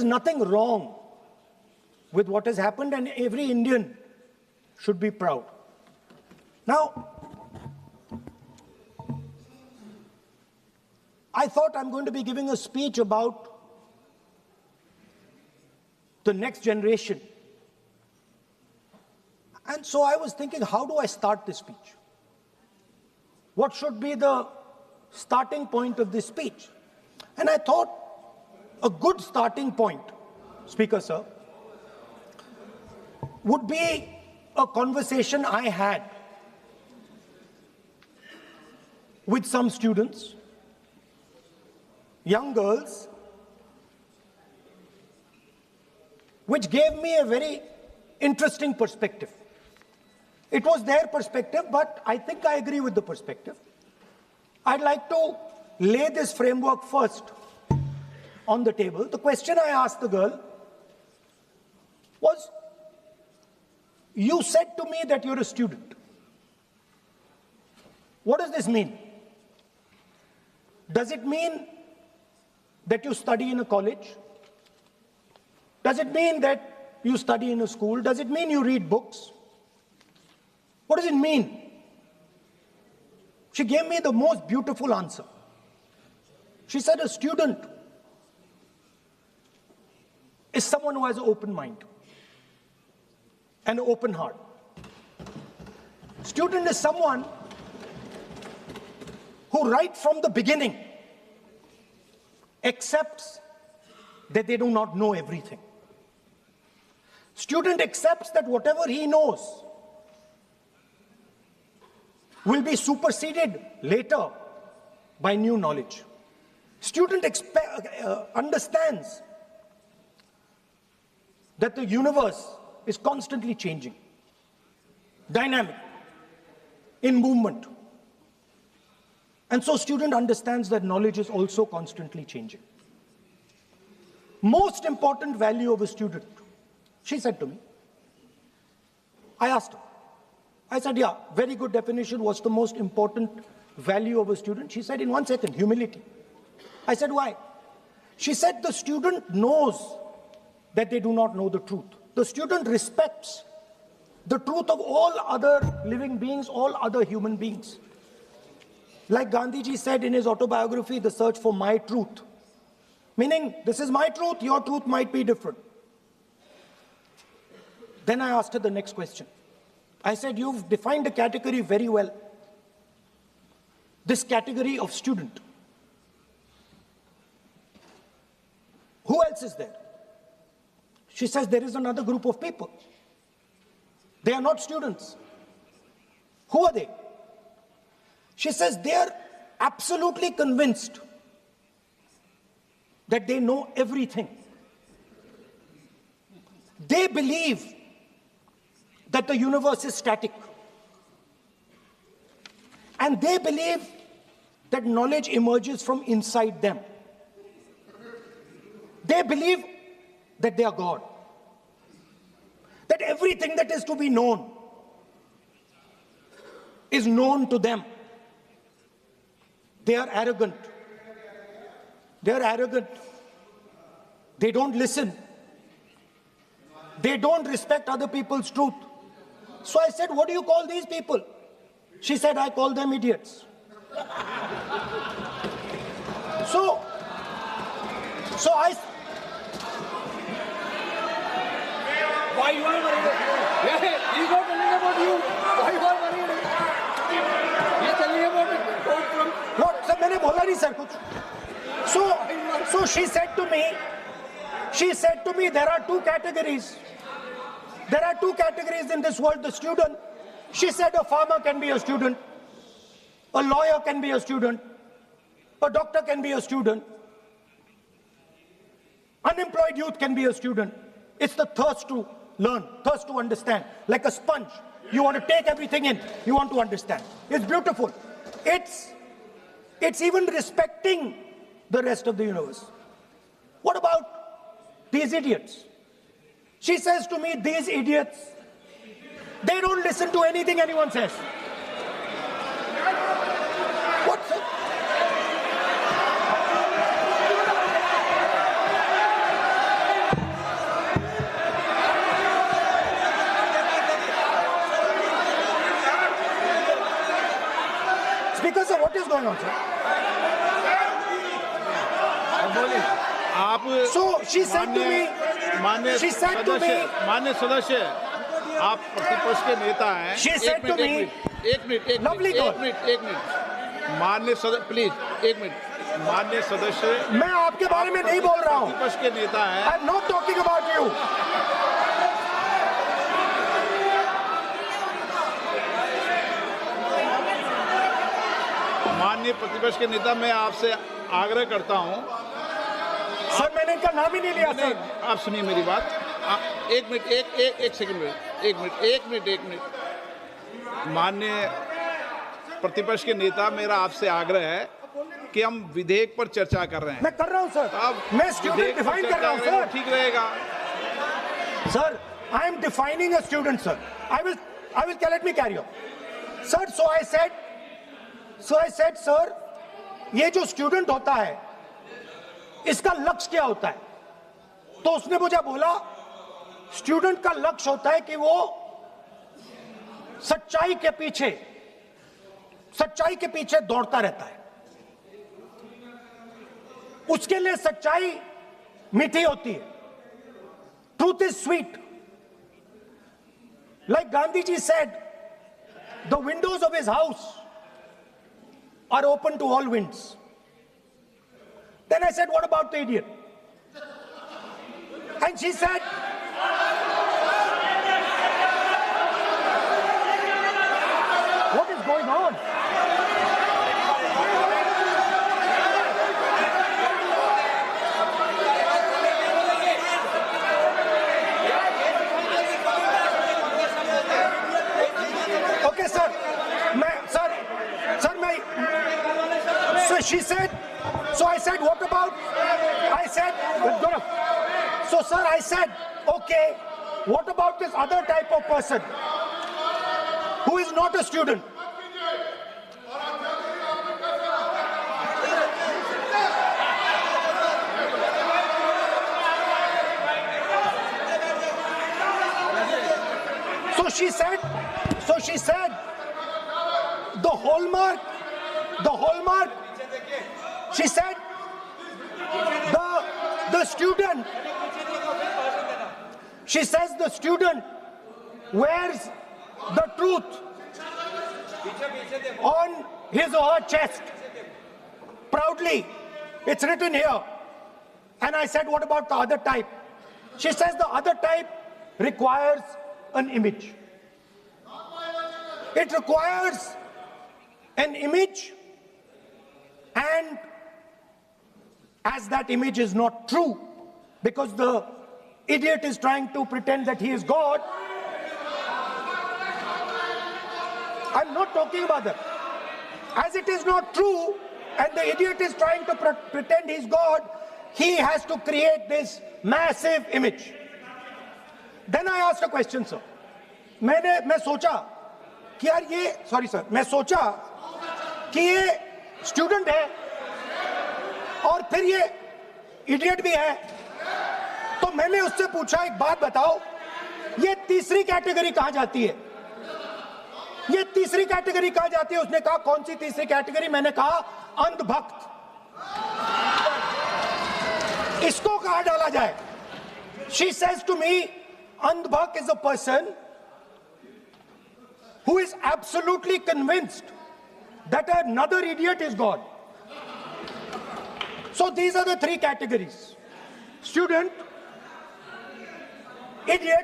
is nothing wrong with what has happened, and every Indian should be proud. Now, I thought I'm going to be giving a speech about the next generation. And so I was thinking, how do I start this speech? What should be the starting point of this speech? And I thought a good starting point, Speaker Sir, would be a conversation I had with some students, young girls, which gave me a very interesting perspective. It was their perspective, but I think I agree with the perspective. I'd like to lay this framework first on the table. The question I asked the girl was, you said to me that you're a student. What does this mean? Does it mean that you study in a college? Does it mean that you study in a school? Does it mean you read books? What does it mean? She gave me the most beautiful answer. She said a student is someone who has an open mind and an open heart. Student is someone who right from the beginning accepts that they do not know everything. Student accepts that whatever he knows will be superseded later by new knowledge. Student understands that the universe is constantly changing, dynamic, in movement. And so student understands that knowledge is also constantly changing. Most important value of a student, she said to me. I asked her. I said, yeah, very good definition. What's the most important value of a student? She said, in 1 second, humility. I said, why? She said, the student knows that they do not know the truth. The student respects the truth of all other living beings, all other human beings. Like Gandhiji said in his autobiography, The Search for My Truth. Meaning, this is my truth, your truth might be different. Then I asked her the next question. I said, you've defined a category very well. This category of student. Who else is there? She says, there is another group of people. They are not students. Who are they? She says, they are absolutely convinced that they know everything. They believe that the universe is static. And they believe that knowledge emerges from inside them. They believe that they are God. That everything that is to be known is known to them. They are arrogant. They are arrogant. They don't listen. They don't respect other people's truth. So I said, what do you call these people? She said, I call them idiots. So I... Why you are worried? Yeah, he's not telling about you. Why you are worried? He's telling about it. What? Sir, मैंने बोला नहीं sir कुछ. So she said to me, there are two categories. There are two categories in this world, the student. She said a farmer can be a student, a lawyer can be a student, a doctor can be a student, unemployed youth can be a student. It's the thirst to learn, thirst to understand. Like a sponge, you want to take everything in, you want to understand. It's beautiful. It's even respecting the rest of the universe. What about these idiots? She says to me, these idiots, they don't listen to anything anyone says. What's it? going on, sir? आप So she said to me, मान्य she said to me, मान्य सदस्य, आप प्रतिपक्ष के नेता हैं। she said to me, एक मिनट Lovely girl. मान्य सदस्य प्लीज, एक मिनट। मान्य सदस्य, मैं आपके बारे में नहीं बोल रहा हूं। प्रतिपक्ष के नेता हैं। I'm not talking about you. माननीय प्रतिपक्ष के नेता, मैं आपसे आग्रह करता हूं। सर मैंने इनका नाम ही नहीं लिया नहीं, सर। आप सुनिए मेरी बात। एक मिनट, एक सेकंड में, एक मिनट। माननीय प्रतिपक्ष के नेता, मेरा आपसे आग्रह है कि हम विधेयक पर चर्चा कर रहे हैं। मैं कर रहा हूं सर। आप मैं स्टूडेंट डिफाइन कर रहा हूं सर। ठीक रहेगा। Sir, I am defining a student, sir. I will let me carry on. Sir, so I said, sir, ये जो स्टूडेंट होता है, इसका लक्ष्य क्या होता है? तो उसने मुझे बोला, स्टूडेंट का लक्ष्य होता है कि वो सच्चाई के पीछे दौड़ता रहता है। उसके लिए सच्चाई मीठी होती है। Truth is sweet. Like Gandhi ji said, the windows of his house are open to all winds. Then I said, what about the idiot? And she said, what is going on? Okay, sir. So she said, so I said, what about? I said, so sir, I said, okay, what about this other type of person who is not a student? So she said, the hallmark, she said, the student, she says the student wears the truth on his or her chest. Proudly, it's written here. And I said, what about the other type? She says the other type requires an image. It requires an image, and as that image is not true, because the idiot is trying to pretend that he is God. I'm not talking about that. As it is not true, and the idiot is trying to pretend he's God, he has to create this massive image. Then I asked a question, sir. मैं सोचा कि यार ये, sorry sir, मैं सोचा कि ये student है और फिर ये इडियट भी है, तो मैंने उससे पूछा, एक बात बताओ, ये तीसरी कैटेगरी कहां जाती है? ये तीसरी कैटेगरी कहां जाती है? उसने कहा, कौन सी तीसरी कैटेगरी? मैंने कहा, अंधभक्त। इसको कहां डाला जाए? She says to me, अंधभक्त is a person who is absolutely convinced that another idiot is God. So these are the three categories: student, idiot,